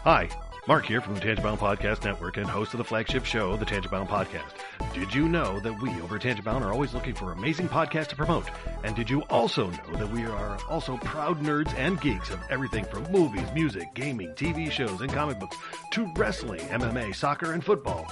Hi, Mark here from the Tangibound Podcast Network and host of the flagship show, the Tangibound Podcast. Did you know that we over at Tangibound are always looking for amazing podcasts to promote? And did you also know that we are also proud nerds and geeks of everything from movies, music, gaming, TV shows, and comic books to wrestling, MMA, soccer, and football?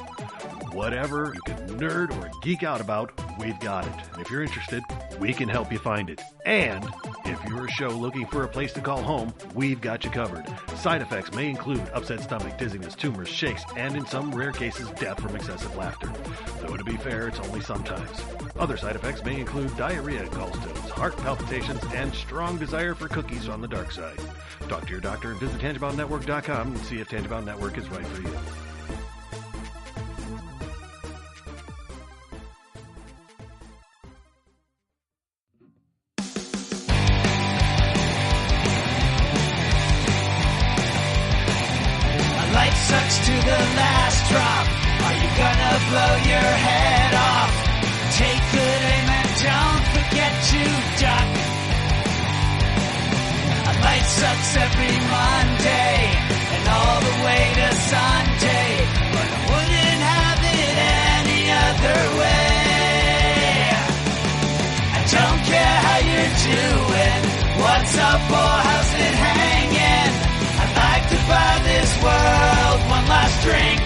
Whatever you can nerd or geek out about, we've got it. And if you're interested, we can help you find it. And if you're a show looking for a place to call home, we've got you covered. Side effects may include upset stomach, dizziness, tumors, shakes, and in some rare cases, death from excessive laughter. Though to be fair, it's only sometimes. Other side effects may include diarrhea, gallstones, heart palpitations, and strong desire for cookies on the dark side. Talk to your doctor and visit TangiboundNetwork.com and see if Tangibound Network is right for you. Sucks to the last drop. Are you gonna blow your head off? Take good aim and don't forget to duck. A life sucks every Monday and all the way to Sunday, but I wouldn't have it any other way. I don't care how you're doing, what's up or how's it hanging. I'd like to buy this world one last drink.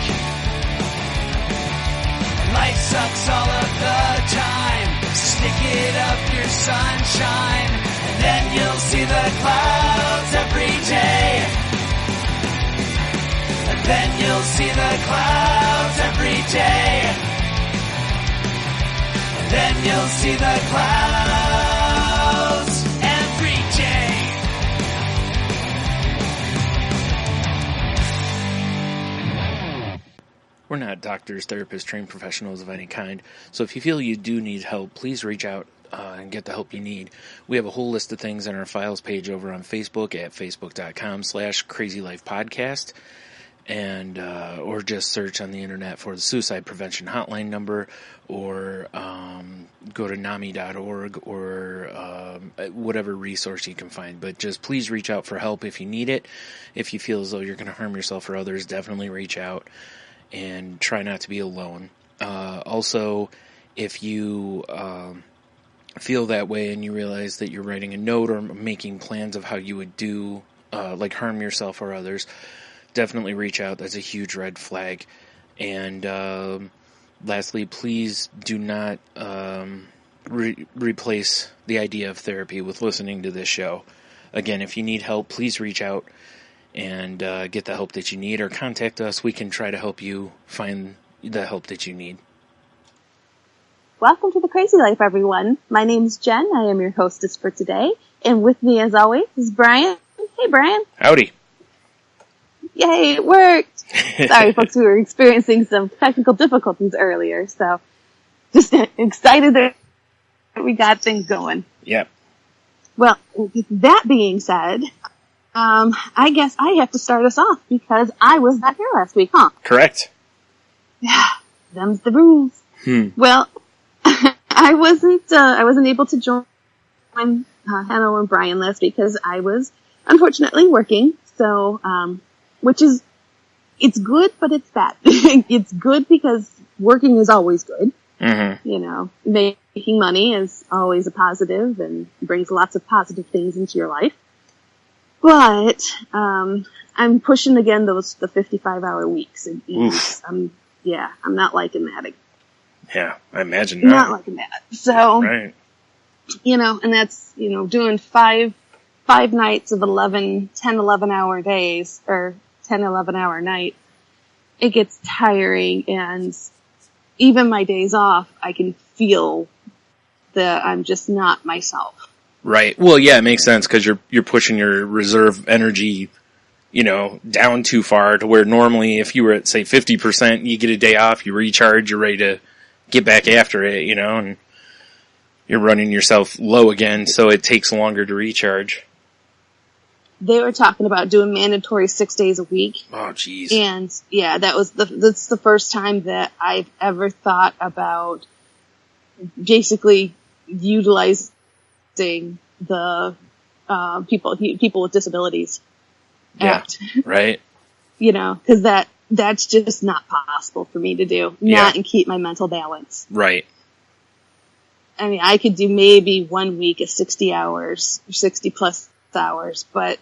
Life sucks all of the time. Stick it up your sunshine, and then you'll see the clouds every day. And then you'll see the clouds every day. And then you'll see the clouds every day. We're not doctors, therapists, trained professionals of any kind, so if you feel you do need help, please reach out and get the help you need. We have a whole list of things on our files page over on Facebook at facebook.com/crazylifepodcast, and or just search on the internet for the suicide prevention hotline number, or go to NAMI.org or whatever resource you can find. But just please reach out for help if you need it. If you feel as though you're going to harm yourself or others, definitely reach out. And try not to be alone. Also, if you feel that way and you realize that you're writing a note or making plans of how you would do, like harm yourself or others, definitely reach out. That's a huge red flag. And lastly, please do not replace the idea of therapy with listening to this show. Again, if you need help, please reach out and get the help that you need, or contact us. We can try to help you find the help that you need. Welcome to the Crazy Life, everyone. My name's Jen. I am your hostess for today. And with me, as always, is Brian. Hey, Brian. Howdy. Yay, it worked. Sorry, folks, we were experiencing some technical difficulties earlier, so just excited that we got things going. Yep. Well, with that being said, I guess I have to start us off because I was not here last week, huh? Correct. Yeah, them's the rules. Well, I wasn't able to join Hannah and Brian last week because I was unfortunately working. So, it's good, but it's bad. It's good because working is always good. Mm-hmm. You know, making money is always a positive and brings lots of positive things into your life. But, I'm pushing again the 55-hour weeks and eves. I'm not liking that. Yeah, I imagine not liking that. So, right. You know, and that's, you know, doing five nights of 10, 11 hour days, or 10, 11 hour night. It gets tiring, and even my days off, I can feel that I'm just not myself. Right. Well, yeah, it makes sense because you're pushing your reserve energy, you know, down too far to where normally if you were at, say, 50%, you get a day off, you recharge, you're ready to get back after it, you know, and you're running yourself low again, so it takes longer to recharge. They were talking about doing mandatory 6 days a week. Oh, jeez. And yeah, that's the first time that I've ever thought about basically utilizing the people with disabilities act. Right. because that's just not possible for me to do. Not and keep my mental balance. Right. I mean, I could do maybe 1 week of 60 hours, 60 plus hours, but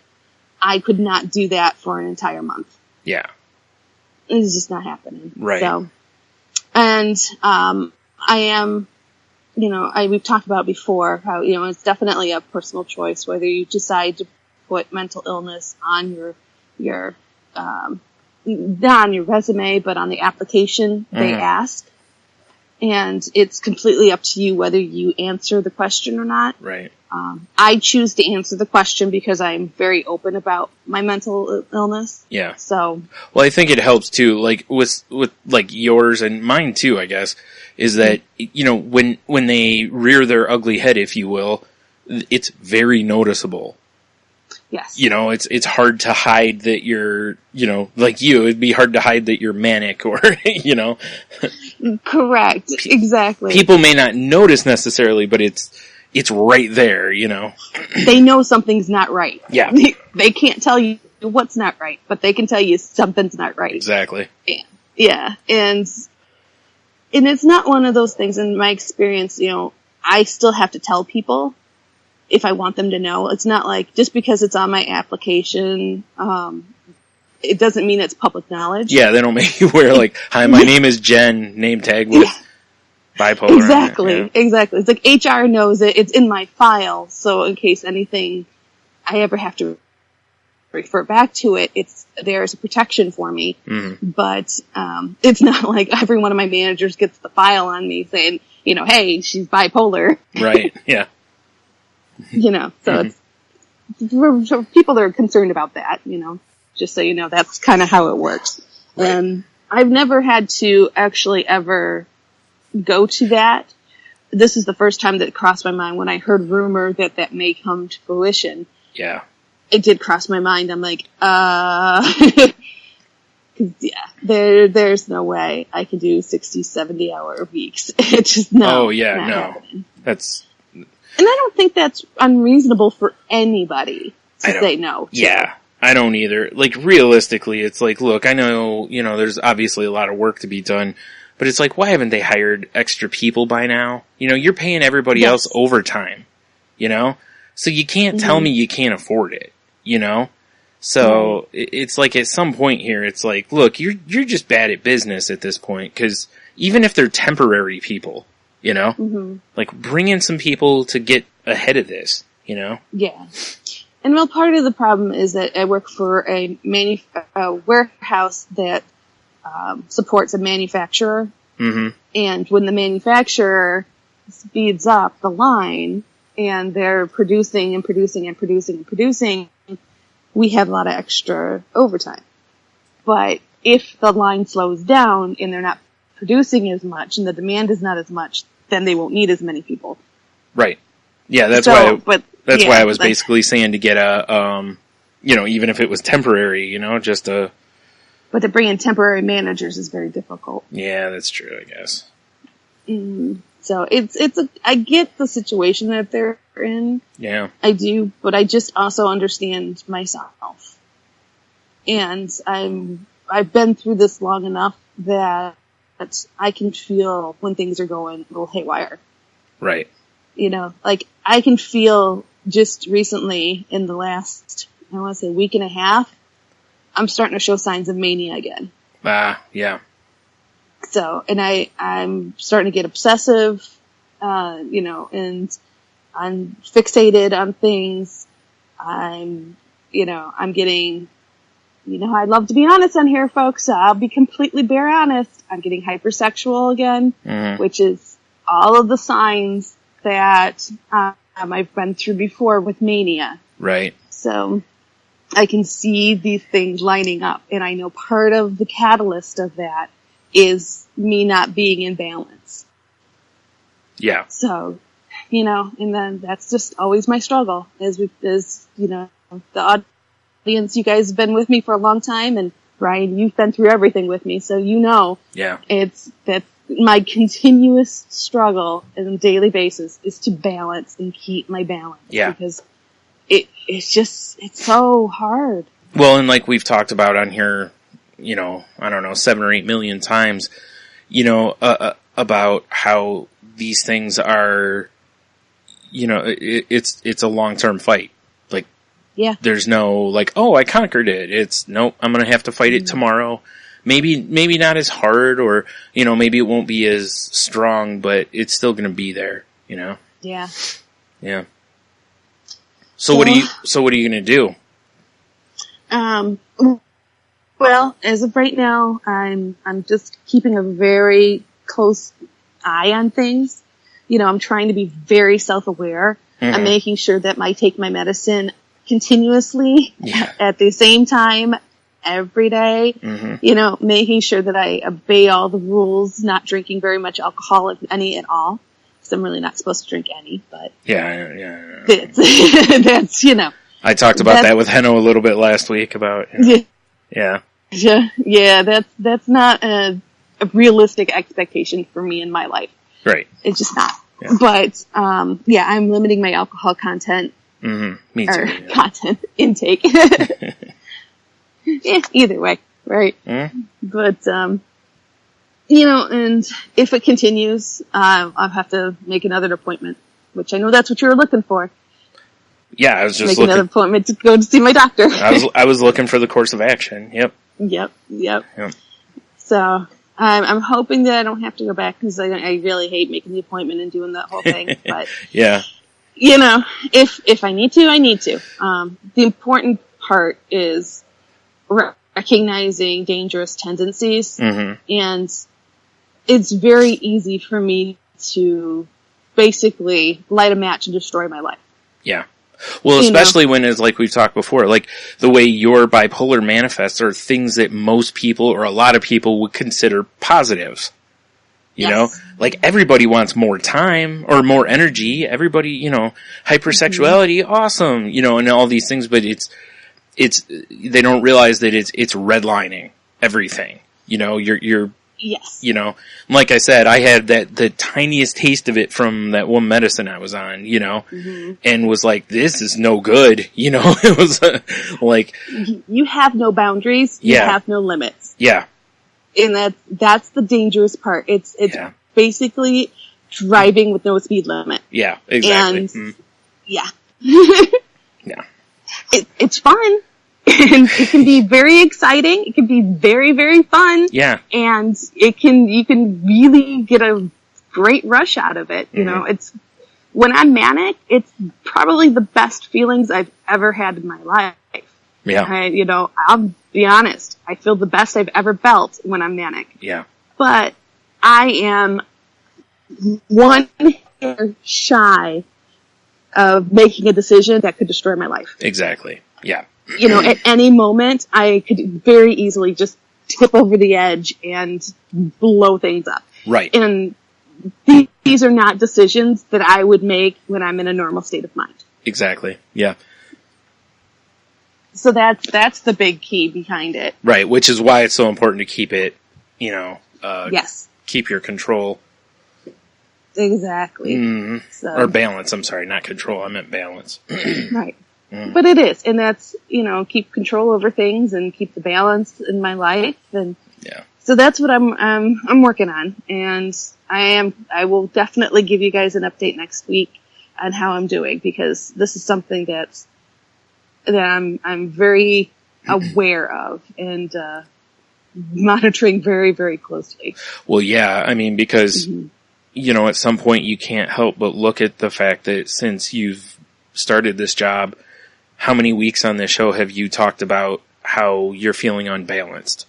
I could not do that for an entire month. Yeah. It's just not happening. Right. So, and, I am, we've talked about before how, it's definitely a personal choice whether you decide to put mental illness on your not on your resume, but on the application they ask. And it's completely up to you whether you answer the question or not. Right. I choose to answer the question because I'm very open about my mental illness. Yeah. So. Well, I think it helps too, like with like yours and mine too, I guess, is that, when they rear their ugly head, if you will, it's very noticeable. Yes. It's hard to hide that you're, like you, it'd be hard to hide that you're manic or, Correct. Exactly. People may not notice necessarily, but it's right there, They know something's not right. Yeah. They can't tell you what's not right, but they can tell you something's not right. Exactly. Yeah. And it's not one of those things in my experience, I still have to tell people if I want them to know. It's not like just because it's on my application, it doesn't mean it's public knowledge. Yeah, they don't make you wear like, hi, my name is Jen, name tag with bipolar. Exactly, exactly. It's like HR knows it. It's in my file, so in case anything I ever have to refer back to it, there's a protection for me. Mm-hmm. But it's not like every one of my managers gets the file on me saying, hey, she's bipolar. Right, yeah. So it's for people that are concerned about that, just so you know, that's kind of how it works. Right. And I've never had to actually ever go to that. This is the first time that it crossed my mind when I heard rumor that may come to fruition. Yeah. It did cross my mind. I'm like, there's no way I can do 60, 70 hour weeks. It's just no. Oh yeah, no. Happening. And I don't think that's unreasonable for anybody to say no to. Yeah, I don't either. Like, realistically, it's like, look, I know, there's obviously a lot of work to be done, but it's like, why haven't they hired extra people by now? You're paying everybody else overtime, So you can't tell me you can't afford it, So it's like at some point here, it's like, look, you're just bad at business at this point, because even if they're temporary people, like bring in some people to get ahead of this, Yeah. And well, part of the problem is that I work for a warehouse that supports a manufacturer. Mm-hmm. And when the manufacturer speeds up the line and they're producing and producing and producing and producing, we have a lot of extra overtime. But if the line slows down and they're not producing as much and the demand is not as much, then they won't need as many people. Right. Yeah, that's why I was basically saying to get a, even if it was temporary, just a... But to bring in temporary managers is very difficult. Yeah, that's true, I guess. So I get the situation that they're in. Yeah. I do, but I just also understand myself. And I've been through this long enough that I can feel when things are going a little haywire. Right. Like I can feel just recently in the last, I want to say week and a half, I'm starting to show signs of mania again. Yeah. So, and I'm starting to get obsessive, and I'm fixated on things. I'm getting, I'd love to be honest on here, folks. So I'll be completely bare honest. I'm getting hypersexual again, which is all of the signs that I've been through before with mania. Right. So I can see these things lining up, and I know part of the catalyst of that is me not being in balance. Yeah. So, and then that's just always my struggle the audience, you guys have been with me for a long time, and Brian, you've been through everything with me, so Yeah. that's my continuous struggle on a daily basis is to balance and keep my balance. Yeah. Because it's so hard. Well, and like we've talked about on here, you know, I don't know, 7 or 8 million times, you know, about how these things are, you know, it's a long-term fight. Like, Yeah. there's no, like, oh, I conquered it. It's, nope, I'm going to have to fight it tomorrow. Maybe not as hard, or, you know, maybe it won't be as strong, but it's still going to be there, you know? Yeah. Yeah. So what are you going to do? Well, as of right now, I'm just keeping a very close eye on things. You know, I'm trying to be very self-aware. Mm-hmm. I'm making sure that I take my medicine continuously at the same time every day. Mm-hmm. You know, making sure that I obey all the rules, not drinking very much alcohol, if any at all. Because I'm really not supposed to drink any, but Yeah. that's, you know. I talked about that with Henno a little bit last week about, you know, Yeah, that's not a realistic expectation for me in my life. Right. It's just not. Yeah. But, I'm limiting my alcohol content. Mm-hmm. Me too. Or content intake. Either way, right? Mm-hmm. But, you know, and if it continues, I'll have to make another appointment, which I know that's what you were looking for. Yeah, I was just make looking. Another appointment to go to see my doctor. I was looking for the course of action. Yep. Yep. So I'm hoping that I don't have to go back, because I really hate making the appointment and doing that whole thing. But yeah, you know, if I need to, I need to. The important part is recognizing dangerous tendencies, mm-hmm. and it's very easy for me to basically light a match and destroy my life. Yeah. Well, especially when it's like we've talked before, like the way your bipolar manifests are things that most people or a lot of people would consider positives. You know, like everybody wants more time or more energy. Everybody, you know, hypersexuality, awesome, you know, and all these things, but it's, they don't realize that it's redlining everything. You know, you're, you know, like I said, I had the tiniest taste of it from that one medicine I was on, you know, and was like, this is no good, you know, it was like. You have no boundaries. You have no limits. Yeah. And that's the dangerous part. It's basically driving with no speed limit. Yeah, exactly. And it's fun. And it can be very exciting. It can be very, very fun. Yeah. And you can really get a great rush out of it. You know, when I'm manic, it's probably the best feelings I've ever had in my life. Yeah. I'll be honest. I feel the best I've ever felt when I'm manic. Yeah. But I am one hair shy of making a decision that could destroy my life. Exactly. Yeah. You know, at any moment, I could very easily just tip over the edge and blow things up. Right. And these are not decisions that I would make when I'm in a normal state of mind. Exactly. Yeah. So that's the big key behind it. Right, which is why it's so important to keep it, you know, keep your control. Exactly. Mm-hmm. So. Or balance, I'm sorry, not control, I meant balance. Right. But it is, and that's, you know, keep control over things and keep the balance in my life, and so that's what I'm working on, and I will definitely give you guys an update next week on how I'm doing, because this is something that I'm very aware of and monitoring very, very closely. Well, yeah, I mean, because you know, at some point you can't help but look at the fact that since you've started this job, how many weeks on this show have you talked about how you're feeling unbalanced?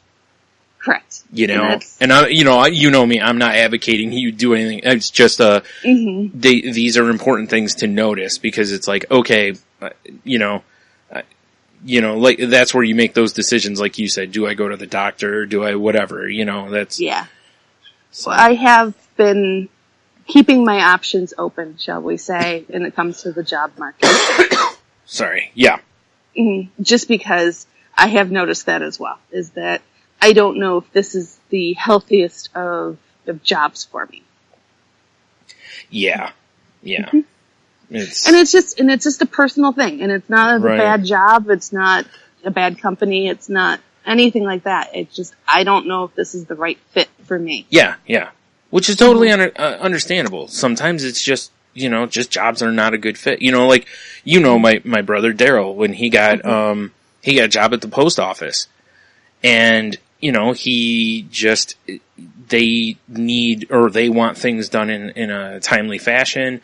Correct. You know, and you know me, I'm not advocating you do anything. It's just these are important things to notice, because it's like, okay, you know, like that's where you make those decisions. Like you said, do I go to the doctor? Do I whatever? You know, that's So. Well, I have been keeping my options open, shall we say, when it comes to the job market. Sorry. Yeah. Just because I have noticed that as well, is that I don't know if this is the healthiest of jobs for me. Yeah. Yeah. It's just a personal thing, and it's not a bad job. It's not a bad company. It's not anything like that. It's just, I don't know if this is the right fit for me. Yeah, yeah. Which is totally understandable. Sometimes it's just, just jobs are not a good fit. Like, my brother Daryl, when he got a job at the post office, and, they want things done in a timely fashion,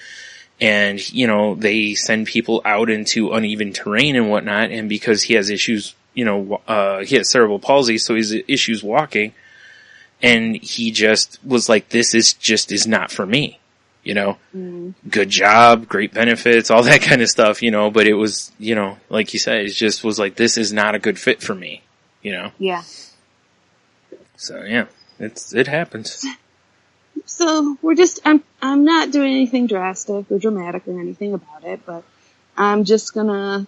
and, they send people out into uneven terrain and whatnot, and because he has issues, he has cerebral palsy, so he has issues walking, and he just was like, this is not for me, good job, great benefits, all that kind of stuff, but it was, like you said, it just was like, this is not a good fit for me, Yeah. So, yeah, it happens. So I'm not doing anything drastic or dramatic or anything about it, but I'm just gonna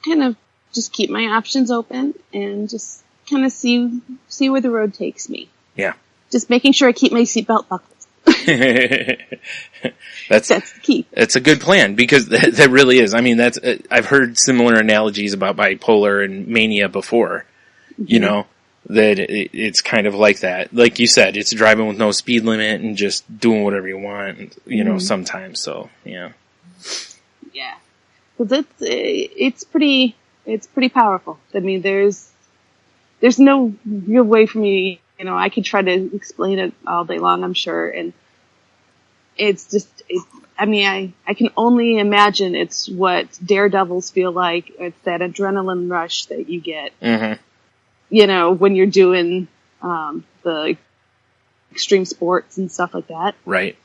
kind of just keep my options open and just kind of see where the road takes me. Yeah. Just making sure I keep my seatbelt buckled. That's the key. That's a good plan, because that really is. I mean, I've heard similar analogies about bipolar and mania before, that it's kind of like that. Like you said, it's driving with no speed limit and just doing whatever you want, sometimes. So, yeah. Yeah. Cause it's pretty powerful. I mean, there's no real way for me, I could try to explain it all day long, I'm sure. And it's just, I can only imagine it's what daredevils feel like. It's that adrenaline rush that you get. Mm-hmm. When you're doing, the extreme sports and stuff like that. Right.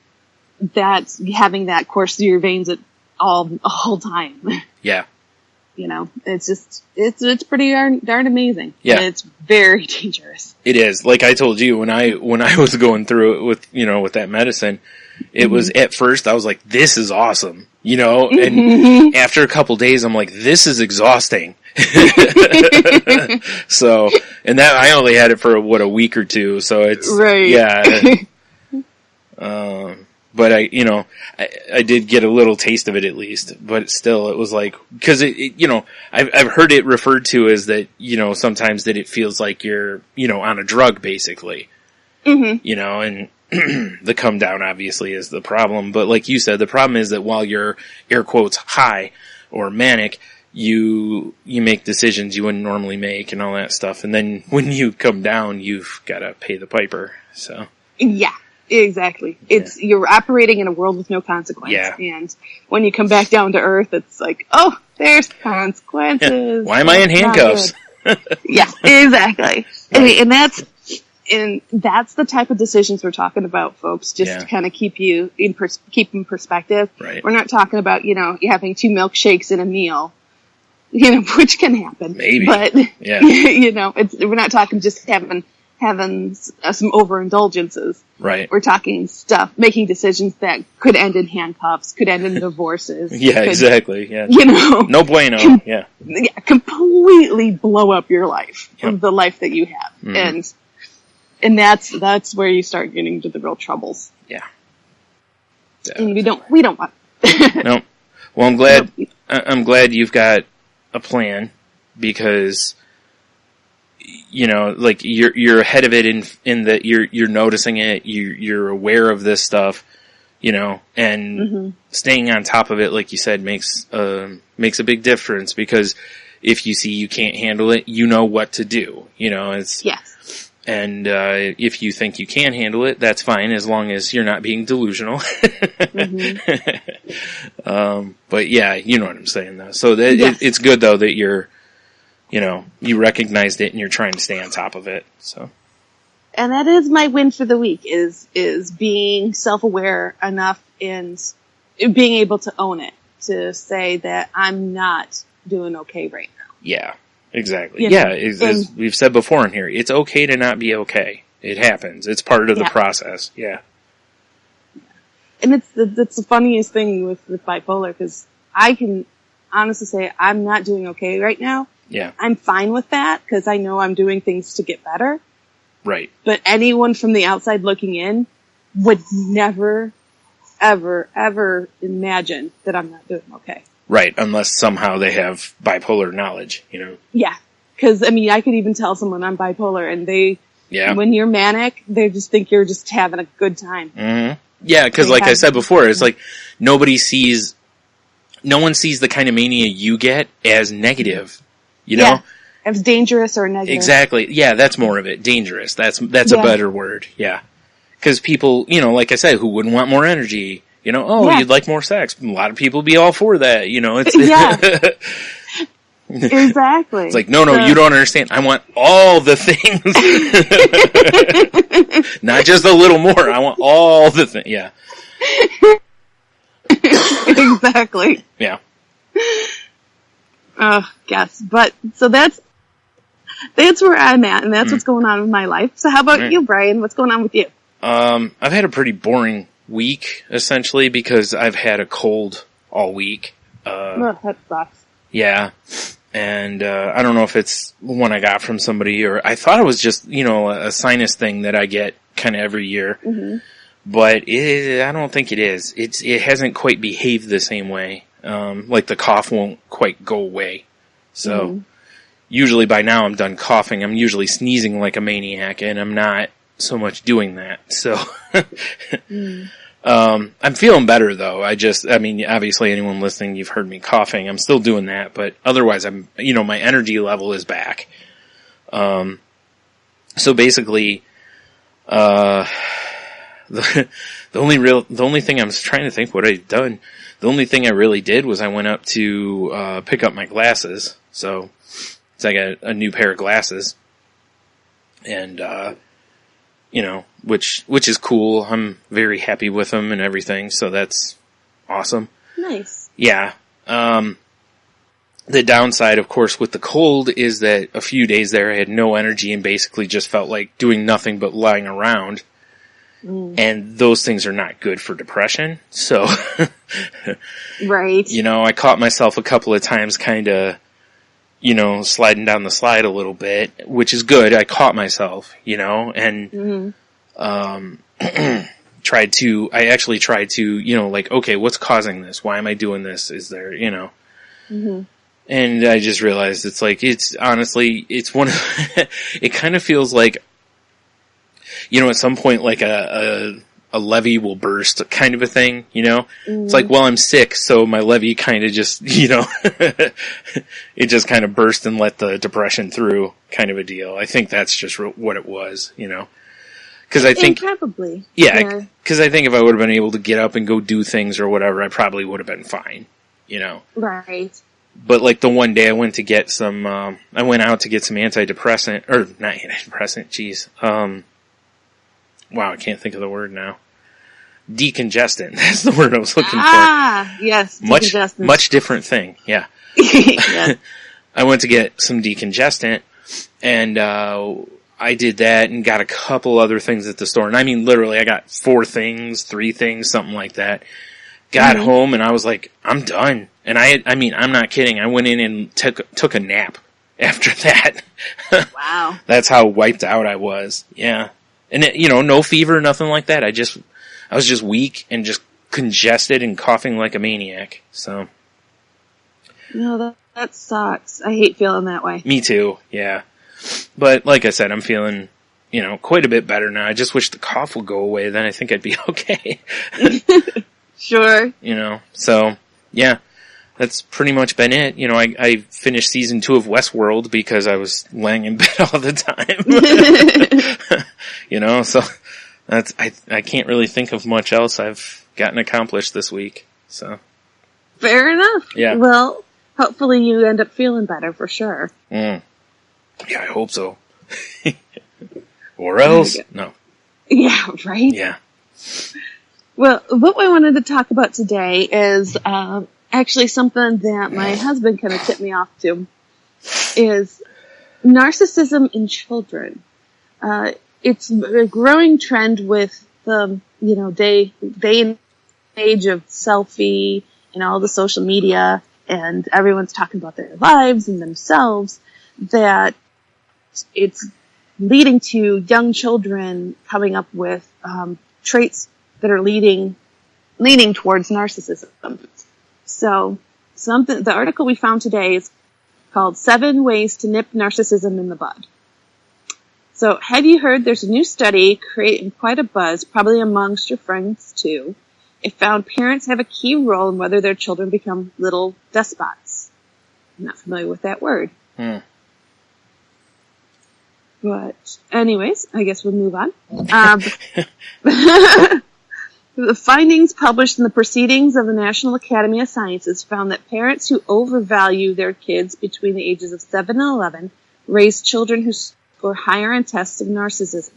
That's having that course through your veins at all time. Yeah. It's just, it's pretty darn amazing. Yeah. And it's very dangerous. It is. Like I told you, when I was going through it with that medicine, it was, at first I was like, this is awesome, and after a couple days I'm like, this is exhausting. So, and that I only had it for a week or two, so it's right. Yeah. But I did get a little taste of it at least, but still it was like, cause I've heard it referred to as that, sometimes that it feels like you're, on a drug basically, and the come down obviously is the problem. But like you said, the problem is that while you're air quotes high or manic, you make decisions you wouldn't normally make and all that stuff. And then when you come down, you've got to pay the piper. So yeah, exactly. It's, you're operating in a world with no consequence. Yeah. And when you come back down to earth, it's like, oh, there's consequences. Yeah. Why am I in handcuffs? Yeah, exactly. Right. And that's the type of decisions we're talking about, folks, just to kind of keep you keep in perspective. Right. We're not talking about, you having 2 milkshakes in a meal, which can happen. Maybe. But, yeah. We're not talking just having some overindulgences. Right. We're talking making decisions that could end in handcuffs, could end in divorces. Yeah, exactly. Yeah. No bueno. Yeah. Completely blow up your life, the life that you have. Mm-hmm. And that's where you start getting into the real troubles. Yeah. And we don't want. No. Well, I'm glad you've got a plan, because, like you're ahead of it in that you're noticing it, you're aware of this stuff, and staying on top of it, like you said, makes a big difference, because if you see you can't handle it, you know what to do, it's. Yes. And if you think you can handle it, that's fine, as long as you're not being delusional. But yeah, you know what I'm saying, though. So it's good, though, that you're, you recognized it and you're trying to stay on top of it. So, and that is my win for the week: is being self-aware enough and being able to own it, to say that I'm not doing okay right now. Yeah. Exactly. As we've said before in here, it's okay to not be okay. It happens. It's part of the process. Yeah. And it's the funniest thing with bipolar, because I can honestly say I'm not doing okay right now. Yeah. I'm fine with that, because I know I'm doing things to get better. Right. But anyone from the outside looking in would never, ever, ever imagine that I'm not doing okay. Right, unless somehow they have bipolar knowledge, Yeah. Cause I mean, I could even tell someone I'm bipolar and when you're manic, they just think you're just having a good time. Mm-hmm. Yeah. Cause like I said before, it's like no one sees the kind of mania you get as negative, you know? As dangerous or negative. Exactly. Yeah, that's more of it. Dangerous. That's a better word. Yeah. Because people, you know, like I said, who wouldn't want more energy? You know, you'd like more sex. A lot of people be all for that, you know. It's Exactly. It's like, no, you don't understand. I want all the things. Not just a little more. I want all the things. Yeah. Exactly. Yeah. Yes. But, so that's where I'm at, and that's what's going on in my life. So how about you, Brian? What's going on with you? I've had a pretty boring week, essentially, because I've had a cold all week. That sucks. Yeah. And, I don't know if it's one I got from somebody, or I thought it was just, you know, a sinus thing that I get kind of every year. Mm-hmm. But I don't think it is. It hasn't quite behaved the same way. Like the cough won't quite go away. So, usually by now I'm done coughing. I'm usually sneezing like a maniac, and I'm not so much doing that. So, I'm feeling better though. I mean, obviously anyone listening, you've heard me coughing. I'm still doing that, but otherwise my energy level is back. So basically, the only thing I'm trying to think what I've done, the only thing I really did was I went up to, pick up my glasses. So I got a new pair of glasses, and, you know, which is cool. I'm very happy with them and everything, so that's awesome. Nice. Yeah. The downside, of course, with the cold is that a few days there I had no energy and basically just felt like doing nothing but lying around. And those things are not good for depression, so. Right. You know, I caught myself a couple of times kind of, sliding down the slide a little bit, which is good. I caught myself, and, I actually tried to, like, okay, what's causing this? Why am I doing this? Is there, and I just realized it's honestly, it's one of, it kind of feels like, at some point, like a levee will burst kind of a thing, It's like, well, I'm sick, so my levee kind of just, it just kind of burst and let the depression through kind of a deal. I think that's just what it was, Cause I think, probably. Yeah, cause I think if I would have been able to get up and go do things or whatever, I probably would have been fine, Right. But like the one day I went to get some, I went out to get some antidepressant, or not antidepressant, geez. Wow, I can't think of the word now. Decongestant. That's the word I was looking for. Ah, yes. Much different thing. Yeah. Yeah. I went to get some decongestant, and, I did that and got a couple other things at the store. And I mean, literally, I got 3 things, something like that. Got home and I was like, I'm done. And I'm not kidding. I went in and took a nap after that. Wow. That's how wiped out I was. Yeah. And no fever, nothing like that. I was just weak and just congested and coughing like a maniac. So. No, that sucks. I hate feeling that way. Me too. Yeah. But like I said, I'm feeling, quite a bit better now. I just wish the cough would go away. Then I think I'd be okay. Sure. So yeah, that's pretty much been it. I finished season 2 of Westworld because I was laying in bed all the time. So that's, I can't really think of much else I've gotten accomplished this week. So. Fair enough. Yeah. Well, hopefully you end up feeling better for sure. Yeah, I hope so. Or else, no. Yeah, right? Yeah. Well, what I wanted to talk about today is actually something that my husband kind of tipped me off to, is narcissism in children. It's a growing trend with the, day and age of selfie and all the social media, and everyone's talking about their lives and themselves, that it's leading to young children coming up with traits that are leaning towards narcissism. So the article we found today is called 7 Ways to Nip Narcissism in the Bud. So, have you heard there's a new study creating quite a buzz, probably amongst your friends too. It found parents have a key role in whether their children become little despots. I'm not familiar with that word. But anyways, I guess we'll move on. The findings published in the Proceedings of the National Academy of Sciences found that parents who overvalue their kids between the ages of 7 and 11 raise children who score higher in tests of narcissism.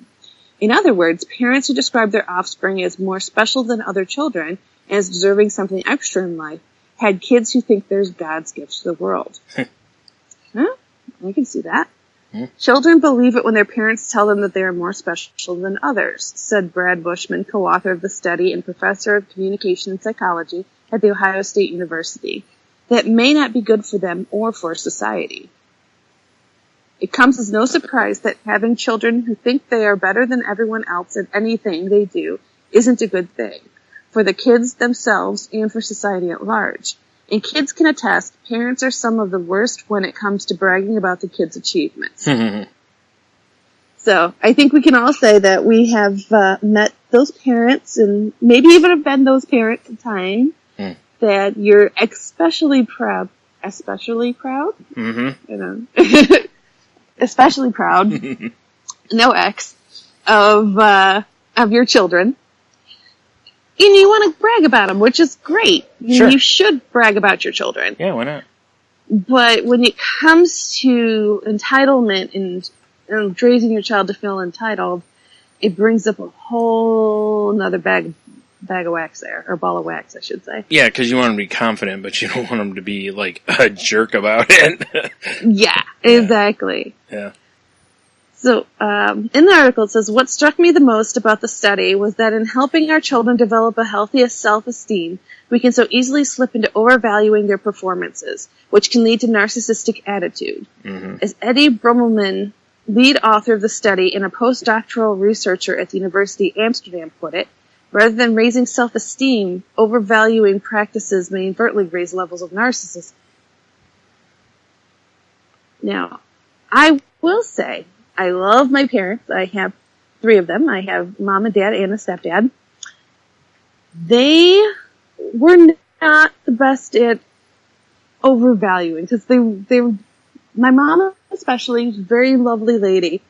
In other words, parents who describe their offspring as more special than other children and as deserving something extra in life had kids who think they're God's gift to the world. Huh? I can see that. Children believe it when their parents tell them that they are more special than others, said Brad Bushman, co-author of the study and professor of communication and psychology at The Ohio State University. That may not be good for them or for society. It comes as no surprise that having children who think they are better than everyone else at anything they do isn't a good thing, for the kids themselves and for society at large. And kids can attest, parents are some of the worst when it comes to bragging about the kids' achievements. So, I think we can all say that we have met those parents, and maybe even have been those parents at time, that you're especially proud, especially proud? You know, especially proud, no X, of your children. And you want to brag about them, which is great. Sure. You should brag about your children. Yeah, why not? But when it comes to entitlement and raising your child to feel entitled, it brings up a whole another bag of wax there, or ball of wax, I should say. Yeah, because you want them to be confident, but you don't want them to be like a jerk about it. Yeah, exactly. Yeah. So, in the article it says, what struck me the most about the study was that in helping our children develop a healthy self-esteem, we can so easily slip into overvaluing their performances, which can lead to narcissistic attitude. As Eddie Brummelman, lead author of the study and a postdoctoral researcher at the University of Amsterdam, put it, rather than raising self-esteem, overvaluing practices may inadvertently raise levels of narcissism. Now, I will say, I love my parents. I have 3 of them. I have mom and dad and a stepdad. They were not the best at overvaluing, because they were, my mom especially, was a very lovely lady,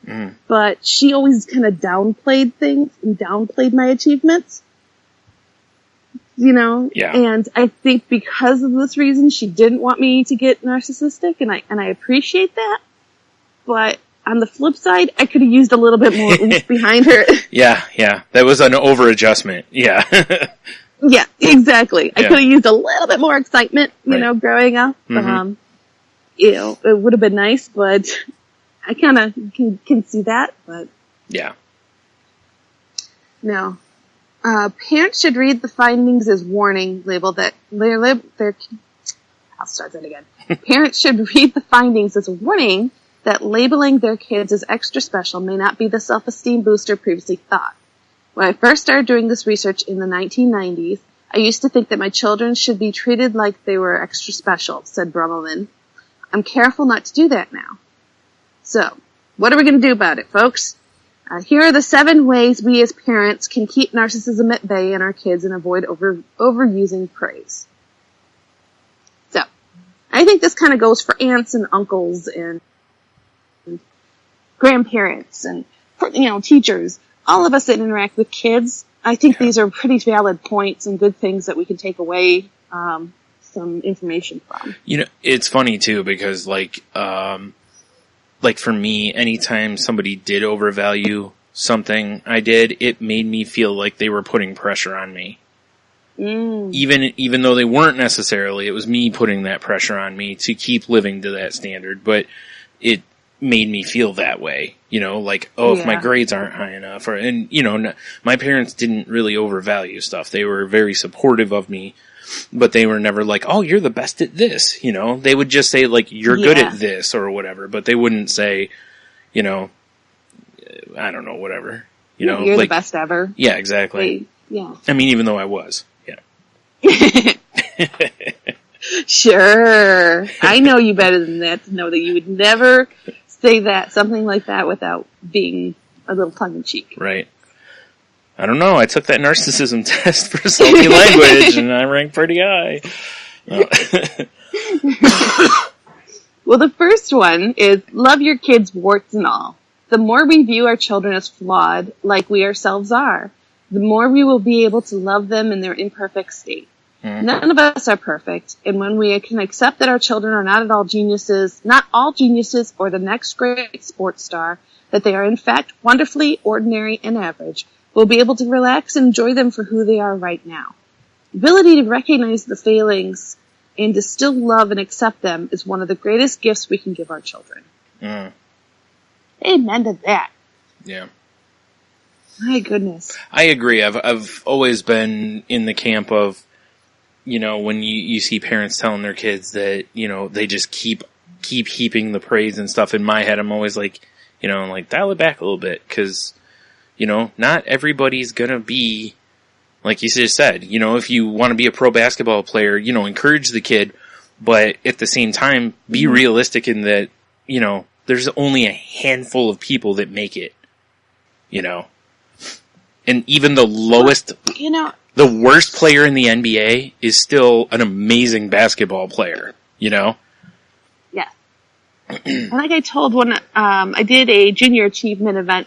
but she always kind of downplayed things and downplayed my achievements. You know? Yeah. And I think because of this reason, she didn't want me to get narcissistic, and I appreciate that. But on the flip side, I could have used a little bit more oomph behind her. Yeah. That was an over-adjustment. Yeah. Yeah, exactly. I could have used a little bit more excitement, you know, growing up. You know, it would have been nice, but I kind of can see that, but. Yeah. No. Parents should read the findings as warning label that I'll start that again. Parents should read the findings as a warning that labeling their kids as extra special may not be the self-esteem booster previously thought. When I first started doing this research in the 1990s, I used to think that my children should be treated like they were extra special, said Brummelman. I'm careful not to do that now. So, what are we going to do about it, folks? Here are the 7 ways we as parents can keep narcissism at bay in our kids and avoid overusing praise. So, I think this kind of goes for aunts and uncles and grandparents and, you know, teachers, all of us that interact with kids. I think these are pretty valid points and good things that we can take away some information from. You know, it's funny too, because like for me, anytime somebody did overvalue something I did, it made me feel like they were putting pressure on me. Even though they weren't necessarily, it was me putting that pressure on me to keep living to that standard, but it made me feel that way, you know, like, if my grades aren't high enough, and you know, my parents didn't really overvalue stuff. They were very supportive of me, but they were never like, oh, you're the best at this, you know. They would just say, like, you're good at this or whatever, but they wouldn't say, you know, I don't know, whatever, you know. You're like, the best ever. Yeah, exactly. Yeah. I mean, even though I was, yeah. Sure. I know you better than that to know that you would never say something like that without being a little tongue-in-cheek. Right. I don't know. I took that narcissism test for salty language, and I ranked pretty high. Well, the first one is love your kids warts and all. The more we view our children as flawed, like we ourselves are, the more we will be able to love them in their imperfect state. None of us are perfect, and when we can accept that our children are not all geniuses or the next great sports star, that they are in fact wonderfully ordinary and average, we'll be able to relax and enjoy them for who they are right now. The ability to recognize the failings and to still love and accept them is one of the greatest gifts we can give our children. Amen to that. Yeah. My goodness. I agree. I've always been in the camp of, when you see parents telling their kids that, they just keep heaping the praise and stuff. In my head, I'm always like, dial it back a little bit, because, not everybody's gonna be, like you just said, if you want to be a pro basketball player, encourage the kid, but at the same time, be realistic in that, there's only a handful of people that make it, and even the lowest, the worst player in the NBA is still an amazing basketball player, Yeah. And like I told I did a junior achievement event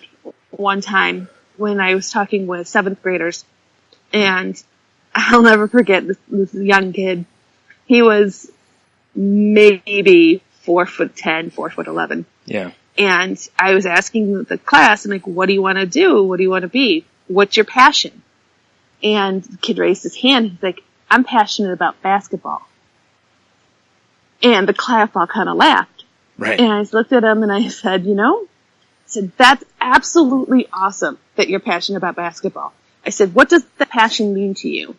one time when I was talking with 7th graders, and I'll never forget this young kid. He was maybe 4'10", 4'11". Yeah. And I was asking the class, I'm like, what do you want to do? What do you want to be? What's your passion? And the kid raised his hand. He's like, I'm passionate about basketball. And the class all kind of laughed. Right. And I just looked at him and I said, that's absolutely awesome that you're passionate about basketball. I said, what does that passion mean to you?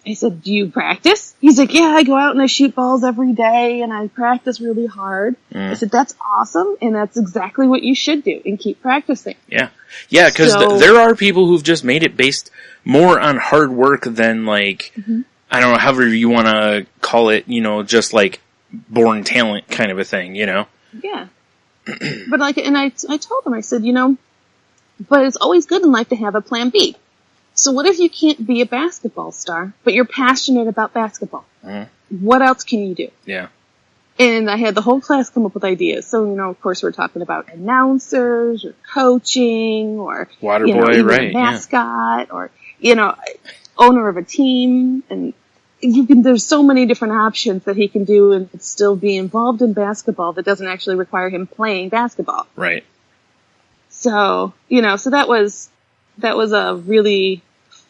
I said, do you practice? He's like, yeah, I go out and I shoot balls every day and I practice really hard. I said, that's awesome, and that's exactly what you should do, and keep practicing. Yeah. Yeah, because there are people who've just made it based more on hard work than, like, I don't know, however you want to call it, just like born talent kind of a thing, Yeah. But I told him, I said, but it's always good in life to have a plan B. So what if you can't be a basketball star, but you're passionate about basketball? What else can you do? Yeah. And I had the whole class come up with ideas. So, of course, we're talking about announcers or coaching or water boy, right? A mascot or, owner of a team. And there's so many different options that he can do and still be involved in basketball that doesn't actually require him playing basketball. Right. So, so that was a really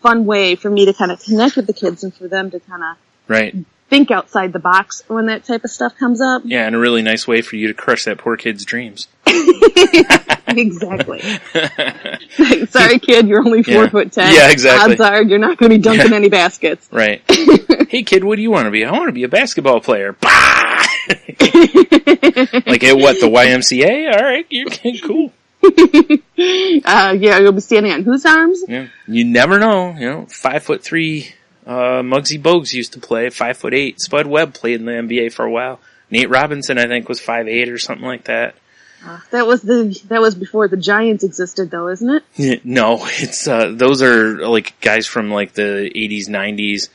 fun way for me to kind of connect with the kids and for them to kind of think outside the box when that type of stuff comes up. Yeah, and a really nice way for you to crush that poor kid's dreams. Exactly. Sorry, kid, you're only 4'10". Yeah, exactly. Odds are you're not going to be dunking any baskets. Right. Hey, kid, what do you want to be? I want to be a basketball player. Bah! Like at what, the YMCA? All right, you're cool. You'll be standing on whose arms? Yeah. You never know. 5'3", Muggsy Bogues used to play. 5'8", Spud Webb played in the NBA for a while. Nate Robinson, I think, was 5'8" or something like that. That was before the Giants existed, though, isn't it? Yeah, no, it's those are like guys from like the 80s, 90s.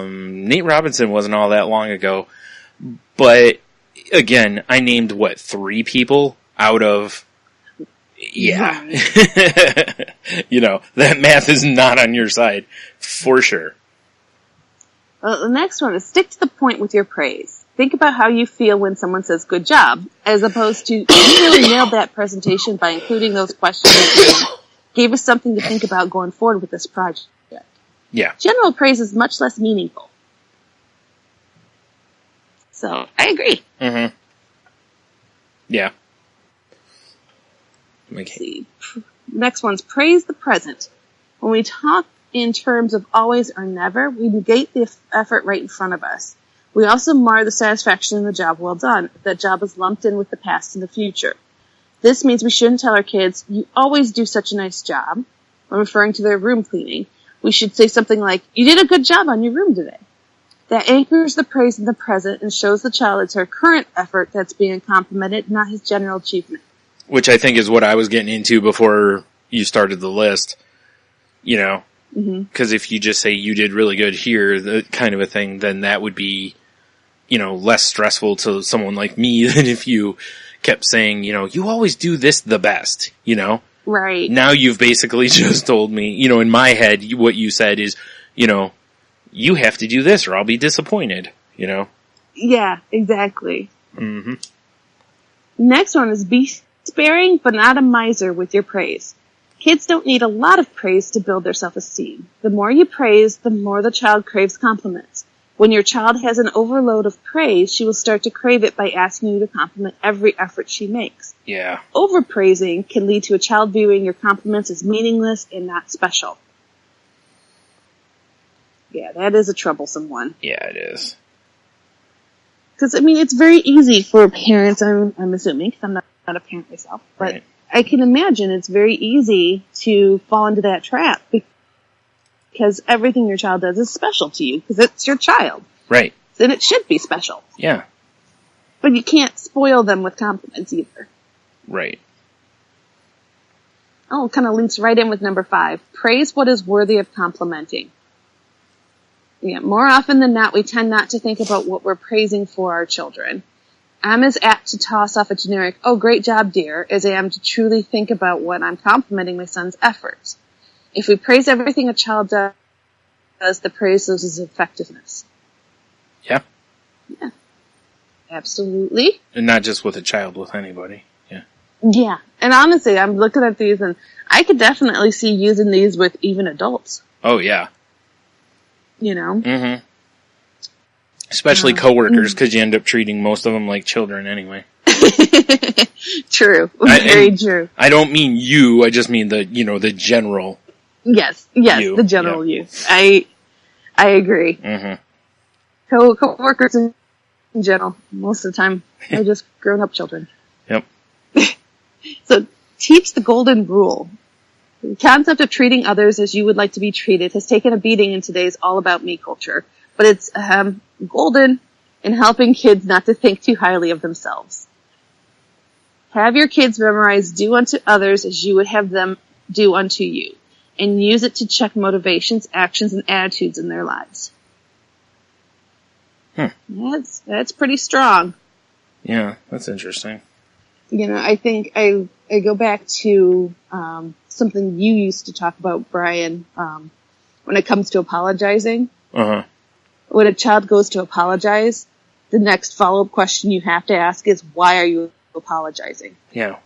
Nate Robinson wasn't all that long ago, but again, I named 3 people out of. Yeah. That math is not on your side, for sure. The next one is stick to the point with your praise. Think about how you feel when someone says good job, as opposed to, you really nailed that presentation by including those questions and gave us something to think about going forward with this project. Yeah. General praise is much less meaningful. So, I agree. Mm-hmm. Yeah. Let's see. Next one's praise the present. When we talk in terms of always or never, we negate the effort right in front of us. We also mar the satisfaction in the job well done. That job is lumped in with the past and the future. This means we shouldn't tell our kids, you always do such a nice job, when referring to their room cleaning. We should say something like, you did a good job on your room today. That anchors the praise in the present and shows the child it's her current effort that's being complimented, not his general achievement. Which I think is what I was getting into before you started the list. You know, because if you just say you did really good here, the kind of a thing, then that would be, you know, less stressful to someone like me than if you kept saying, you know, you always do this the best, you know? Right. Now you've basically just told me, you know, in my head, what you said is, you know, you have to do this or I'll be disappointed, you know? Yeah, exactly. Mm-hmm. Next one is be sparing but not a miser with your praise. Kids don't need a lot of praise to build their self-esteem. The more you praise, the more the child craves compliments. When your child has an overload of praise, she will start to crave it by asking you to compliment every effort she makes. Yeah. Overpraising can lead to a child viewing your compliments as meaningless and not special. Yeah, that is a troublesome one. Yeah, it is. Because, I mean, it's very easy for parents, I'm assuming, because I'm not a parent myself, but Right. I can imagine it's very easy to fall into that trap because everything your child does is special to you because it's your child. Right. Then it should be special. Yeah. But you can't spoil them with compliments either. Right. Oh, it kind of links right in with number 5. Praise what is worthy of complimenting. Yeah, more often than not, we tend not to think about what we're praising for our children. I'm as apt to toss off a generic, oh, great job, dear, as I am to truly think about what I'm complimenting my son's efforts. If we praise everything a child does, the praise loses effectiveness. Yeah. Yeah. Absolutely. And not just with a child, with anybody. Yeah. Yeah. And honestly, I'm looking at these and I could definitely see using these with even adults. Oh, yeah. You know? Mm-hmm. Especially coworkers, because you end up treating most of them like children anyway. True. Very true. I don't mean you, I just mean the general. Yes, you. The general you. I agree. Mm-hmm. Co-workers in general, most of the time, they're just grown-up children. Yep. So, teach the golden rule. The concept of treating others as you would like to be treated has taken a beating in today's all-about-me culture. But it's golden in helping kids not to think too highly of themselves. Have your kids memorize do unto others as you would have them do unto you, and use it to check motivations, actions, and attitudes in their lives. That's pretty strong. Yeah, that's interesting. You know, I think I go back to something you used to talk about, Brian, when it comes to apologizing. Uh-huh. When a child goes to apologize, the next follow-up question you have to ask is, why are you apologizing? Yeah.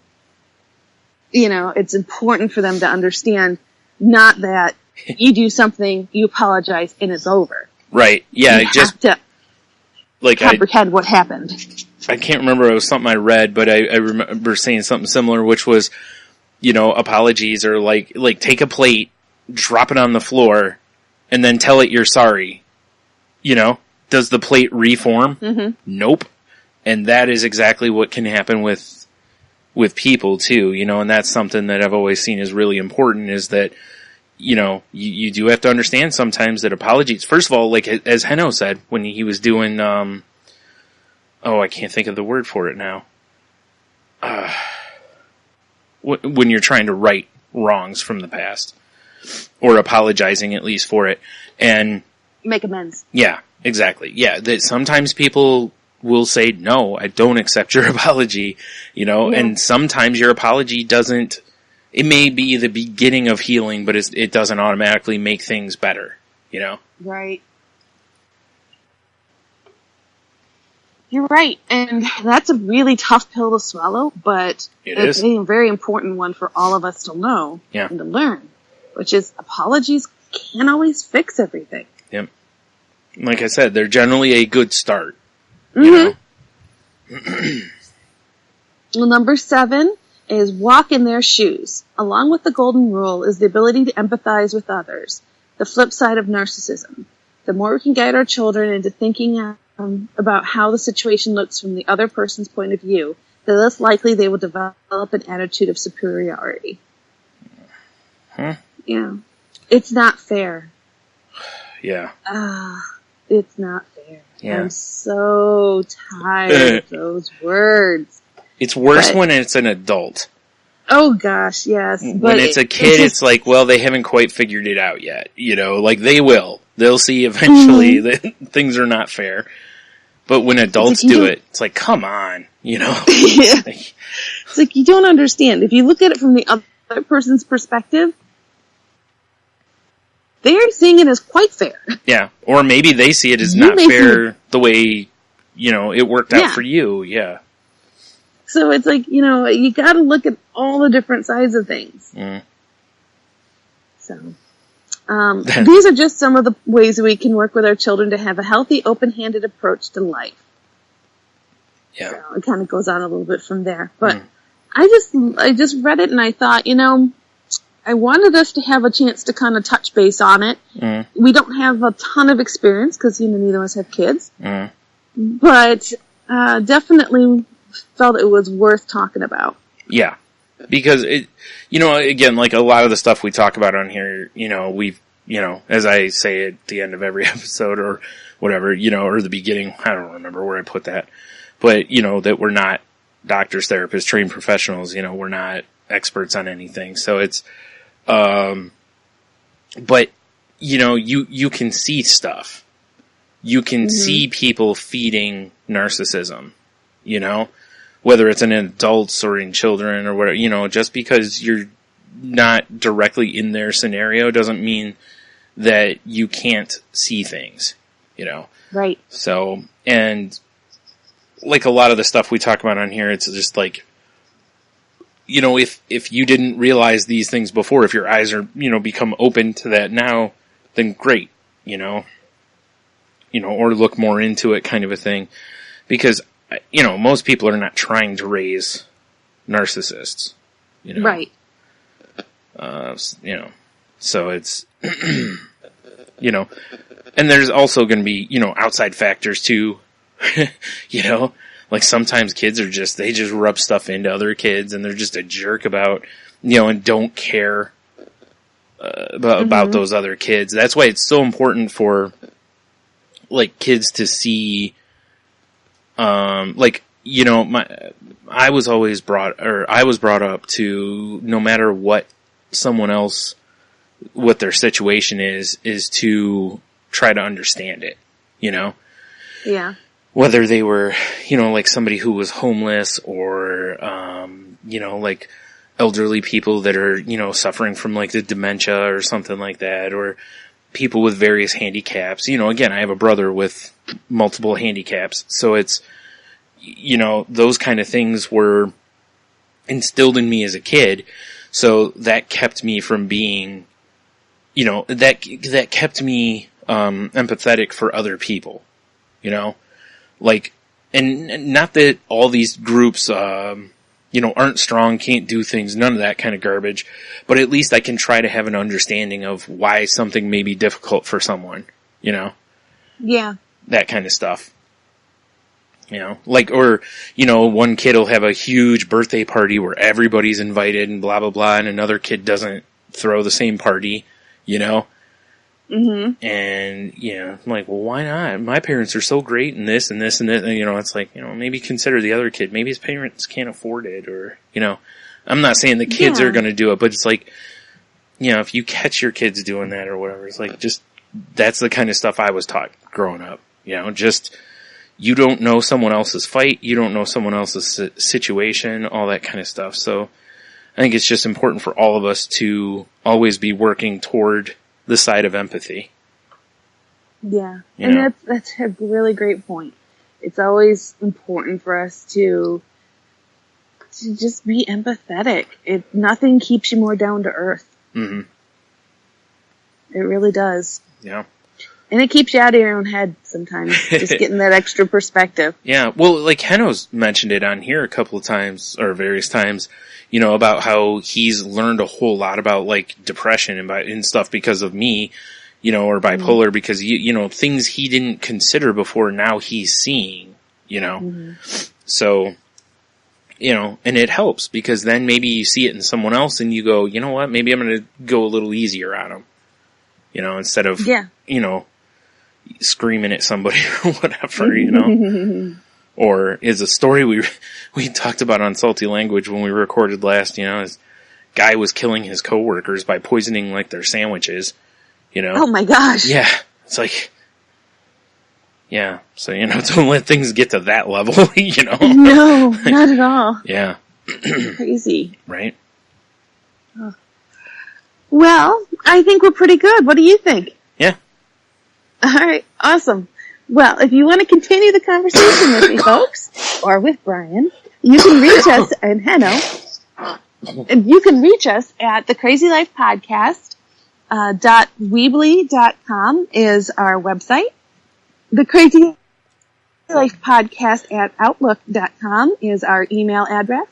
You know, it's important for them to understand, not that you do something, you apologize, and it's over. Right. Yeah. You have to comprehend what happened. I can't remember, it was something I read, but I remember saying something similar, which was, you know, apologies are like take a plate, drop it on the floor, and then tell it you're sorry. You know, does the plate reform? Mm-hmm. Nope. And that is exactly what can happen with people too, you know, and that's something that I've always seen is really important, is that, you know, you do have to understand sometimes that apologies, first of all, like as Heno said when he was doing, I can't think of the word for it now. When you're trying to right wrongs from the past, or apologizing at least for it, and make amends. Yeah, exactly. Yeah, that sometimes people will say, no, I don't accept your apology, you know, and sometimes your apology doesn't, it may be the beginning of healing, but it doesn't automatically make things better, you know? Right. You're right, and that's a really tough pill to swallow, but it's a very important one for all of us to know and to learn, which is apologies can't always fix everything. Yep. Like I said, they're generally a good start. Mm-hmm. You know? Well, number 7 is walk in their shoes. Along with the golden rule is the ability to empathize with others, the flip side of narcissism. The more we can guide our children into thinking about how the situation looks from the other person's point of view, the less likely they will develop an attitude of superiority. Huh? Yeah. It's not fair. Yeah. It's not fair. Yeah. I'm so tired of those words. It's worse when it's an adult. Oh gosh, yes. When it's a kid, it's like, well, they haven't quite figured it out yet. You know, like they will. They'll see eventually that things are not fair. But when adults do it, it's like, come on, you know? Yeah. It's like, you don't understand. If you look at it from the other person's perspective, they're seeing it as quite fair. Yeah. Or maybe they see it as not fair the way, you know, it worked out for you. Yeah. So it's like, you know, you gotta look at all the different sides of things. Mm. So, these are just some of the ways we can work with our children to have a healthy, open-handed approach to life. Yeah. So it kind of goes on a little bit from there. But I just read it and I thought, you know, I wanted us to have a chance to kind of touch base on it. Mm. We don't have a ton of experience because, you know, neither of us have kids. Mm. But definitely felt it was worth talking about. Yeah. Because it, you know, again, like a lot of the stuff we talk about on here, you know, we've, you know, as I say at the end of every episode or whatever, you know, or the beginning, I don't remember where I put that, but, you know, that we're not doctors, therapists, trained professionals, you know, we're not experts on anything. So it's, but, you know, you can see stuff. You can see people feeding narcissism, you know? Whether it's in adults or in children or whatever, you know, just because you're not directly in their scenario doesn't mean that you can't see things, you know? Right. So, and like a lot of the stuff we talk about on here, it's just like, you know, if you didn't realize these things before, if your eyes are, you know, become open to that now, then great, you know, or look more into it kind of a thing. Because, you know, most people are not trying to raise narcissists, you know. Right. You know, so it's, you know, and there's also going to be, you know, outside factors too, you know, like sometimes kids are just, they just rub stuff into other kids and they're just a jerk about, you know, and don't care about those other kids. That's why it's so important for, like, kids to see, like, you know, I was brought up to, no matter what someone else, what their situation is to try to understand it, you know? Yeah. Whether they were, you know, like somebody who was homeless or, you know, like elderly people that are, you know, suffering from like the dementia or something like that, or people with various handicaps. You know, again, I have a brother with multiple handicaps, so it's, you know, those kind of things were instilled in me as a kid. So that kept me from being, you know, that kept me, empathetic for other people, you know, like, and not that all these groups, you know, aren't strong, can't do things, none of that kind of garbage, but at least I can try to have an understanding of why something may be difficult for someone, you know? Yeah. That kind of stuff. You know, like, or, you know, one kid will have a huge birthday party where everybody's invited and blah, blah, blah, and another kid doesn't throw the same party, you know? Mm-hmm. And, you know, I'm like, well, why not? My parents are so great in this and this and this, and, you know, it's like, you know, maybe consider the other kid. Maybe his parents can't afford it, or, you know, I'm not saying the kids are going to do it, but it's like, you know, if you catch your kids doing that or whatever, it's like, just, that's the kind of stuff I was taught growing up, you know, just, you don't know someone else's fight, you don't know someone else's situation, all that kind of stuff. So I think it's just important for all of us to always be working toward the side of empathy. Yeah. And that's a really great point. It's always important for us to just be empathetic. Nothing keeps you more down to earth. Mm-hmm. It really does. Yeah. And it keeps you out of your own head sometimes, just getting that extra perspective. Yeah, well, like Heno's mentioned it on here a couple of times, or various times, you know, about how he's learned a whole lot about, like, depression and stuff because of me, you know, or bipolar, because, you know, things he didn't consider before, now he's seeing, you know. Mm-hmm. So, you know, and it helps, because then maybe you see it in someone else and you go, you know what, maybe I'm going to go a little easier on him, you know, instead of, you know, screaming at somebody or whatever, you know. Or is a story we talked about on Salty Language when we recorded last, you know, his guy was killing his coworkers by poisoning like their sandwiches, you know. Oh my gosh. Yeah. It's like, yeah. So, you know, don't let things get to that level, you know. No, not at all. Yeah. Crazy. Right. Oh. Well, I think we're pretty good. What do you think? Yeah. All right. Awesome. Well, if you want to continue the conversation with me, folks, or with Brian, you can reach us in Heno. And you can reach us at the Crazy Life Podcast .weebly.com is our website. The Crazy Life Podcast at outlook.com is our email address.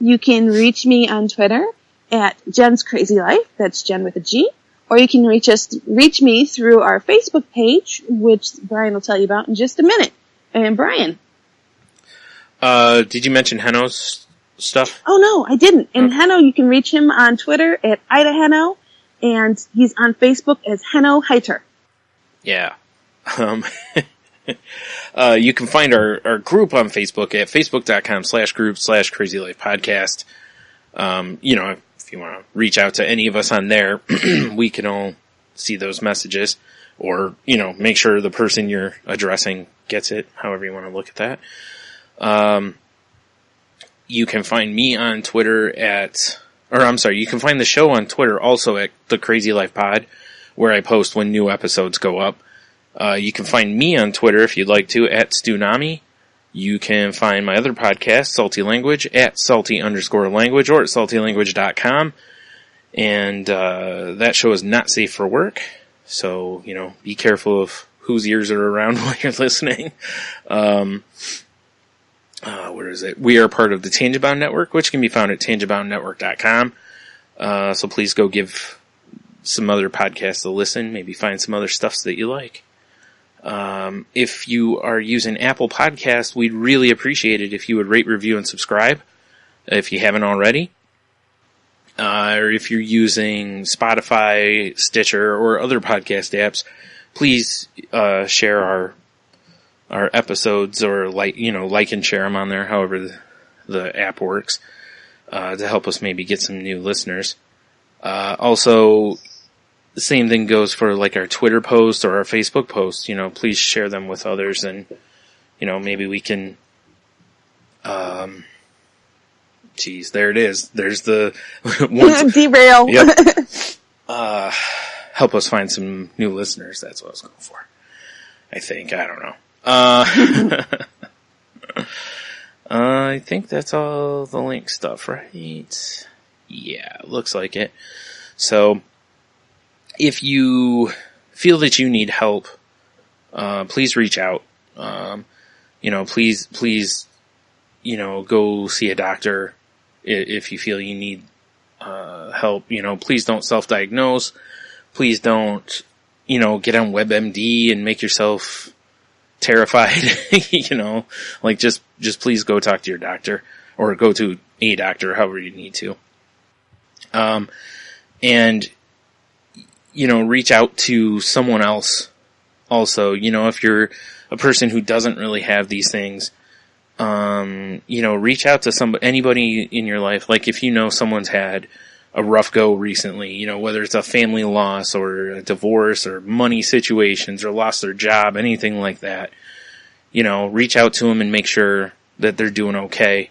You can reach me on Twitter at Jen's Crazy Life. That's Jen with a G. Or you can reach me through our Facebook page, which Brian will tell you about in just a minute. And Brian. Did you mention Heno's stuff? Oh no, I didn't. And Heno, you can reach him on Twitter at Ida Heno, and he's on Facebook as Heno Heiter. Yeah. You can find our group on Facebook at facebook.com/group/crazylifepodcast. You know, if you want to reach out to any of us on there, we can all see those messages, or, you know, make sure the person you're addressing gets it, however you want to look at that. You can find me on Twitter you can find the show on Twitter also at The Crazy Life Pod, where I post when new episodes go up. You can find me on Twitter if you'd like to at Stunami. You can find my other podcast, Salty Language, at salty_language or at saltylanguage.com. And that show is not safe for work. So, you know, be careful of whose ears are around while you're listening. Where is it? We are part of the Tangentbound Network, which can be found at tangentboundnetwork.com. So please go give some other podcasts a listen. Maybe find some other stuffs that you like. If you are using Apple Podcasts, we'd really appreciate it if you would rate, review, and subscribe if you haven't already. Or if you're using Spotify, Stitcher, or other podcast apps, please share our episodes, or like and share them on there, however the app works, to help us maybe get some new listeners. Also, the same thing goes for like our Twitter posts or our Facebook posts. You know, please share them with others, and you know, maybe we can. There it is. There's the derail. Yep. Help us find some new listeners. That's what I was going for. I think. I don't know. I think that's all the link stuff, right? Yeah, looks like it. So, if you feel that you need help, please reach out. Please, go see a doctor if you feel you need help. Please don't self-diagnose. Please don't, get on WebMD and make yourself terrified. Just please go talk to your doctor, or go to a doctor, however you need to. And reach out to someone else also. If you're a person who doesn't really have these things, reach out to anybody in your life. Like if someone's had a rough go recently, whether it's a family loss or a divorce or money situations or lost their job, anything like that, reach out to them and make sure that they're doing okay.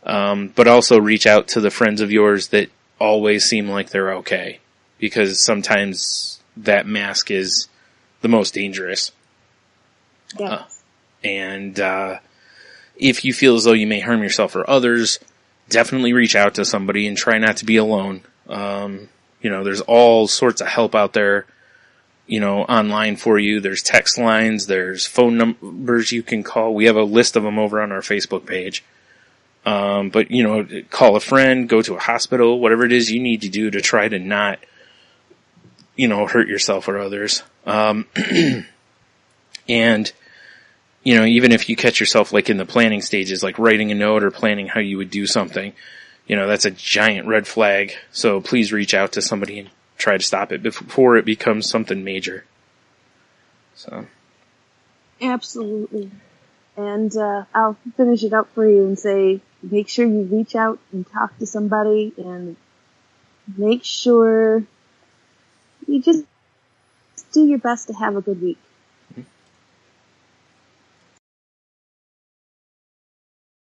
But also reach out to the friends of yours that always seem like they're okay, because sometimes that mask is the most dangerous. Yes. If you feel as though you may harm yourself or others, definitely reach out to somebody and try not to be alone. There's all sorts of help out there, online for you. There's text lines, there's phone numbers you can call. We have a list of them over on our Facebook page. But call a friend, go to a hospital, whatever it is you need to do to try to not, hurt yourself or others. And, even if you catch yourself like in the planning stages, like writing a note or planning how you would do something, that's a giant red flag. So please reach out to somebody and try to stop it before it becomes something major. So, Absolutely. And I'll finish it up for you and say, make sure you reach out and talk to somebody, and make sure you just do your best to have a good week.